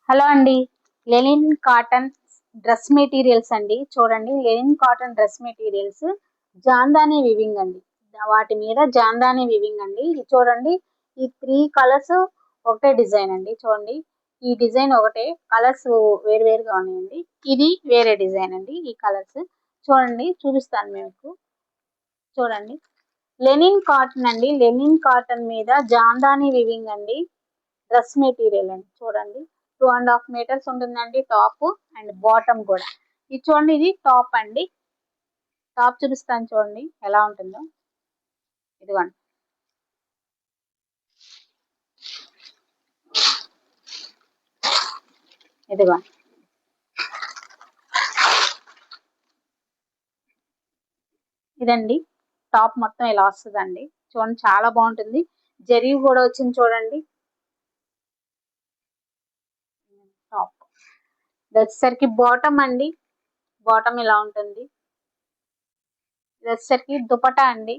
Hello అండి. Linen cotton dress materials అండి. చూడండి, linen cotton dress materials Jamdani weaving అండి. వాటి మీద జాందాని వివింగ్ అండి. ఇది చూడండి, ఈ 3 కలర్స్ ఒకటే డిజైన్ అండి. చూడండి, ఈ డిజైన్ ఒకటే, కలర్స్ వేరువేరుగా ఉన్నాయండి. ఇది వేరే డిజైన్ అండి. ఈ కలర్స్ చూడండి, చూపిస్తాను మీకు. చూడండి, లెనిన్ కాటన్ అండి. లెనిన్ కాటన్ మీద జాందాని వివింగ్ అండి. డ్రెస్ మెటీరియల్ అండి. చూడండి, 2.5 మీటర్స్ ఉంటుందండి టాప్ అండ్ బాటమ్ కూడా. ఇది చూడండి, ఇది టాప్ అండి. టాప్ చూపిస్తాను, చూడండి ఎలా ఉంటుందో. ఇదిగోండి, ఇదిగోండి, ఇదండి టాప్. మొత్తం ఇలా వస్తుందండి. చూడండి, చాలా బాగుంటుంది. జరీ కూడా వచ్చింది చూడండి. టాప్ ఇది వచ్చేసరికి బాటమ్ అండి. బాటమ్ ఇలా ఉంటుంది. ఇది వచ్చేసరికి దుపటా అండి.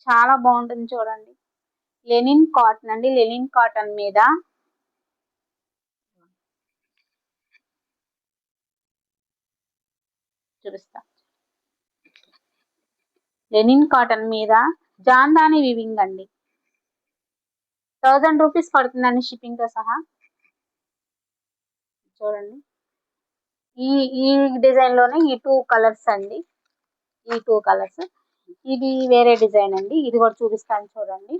చాలా బాగుంటుంది చూడండి. లెనిన్ కాటన్ అండి. లెనిన్ కాటన్ మీద చూపిస్తా. లెనిన్ కాటన్ మీద జాందాని వివింగ్ అండి. 1000 రూపీస్ పడుతుందండి షిప్పింగ్ తో సహా. చూడండి, ఈ ఈ డిజైన్ లోనే ఈ 2 కలర్స్ అండి. ఈ 2 కలర్స్. ఇది వేరే డిజైన్ అండి. ఇది కూడా చూపిస్తాను చూడండి.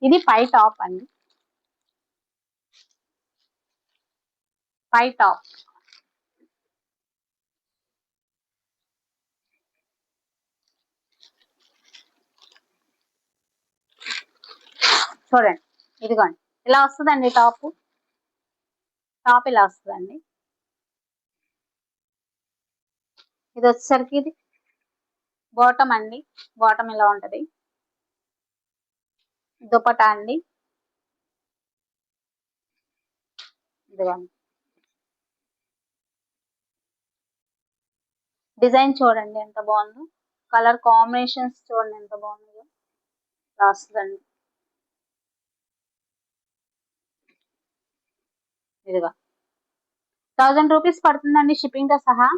ఇది పై టాప్ అండి. పై టాప్ చూడండి. ఇదిగోండి, ఇలా వస్తుందండి టాప్. టాప్ ఇలా వస్తుందండి. ఇది వచ్చేసరికి ఇది బాటమ్ అండి. బాటమ్ ఇలా ఉంటది. దుపటా అండి. ఇదిగోండి, డిజైన్ చూడండి ఎంత బాగుందో. కలర్ కాంబినేషన్స్ చూడండి ఎంత బాగుందో. ఇలా వస్తుందండి. ఇదిగో 1000 రూపీస్ పడుతుందండి షిప్పింగ్ తో సహా.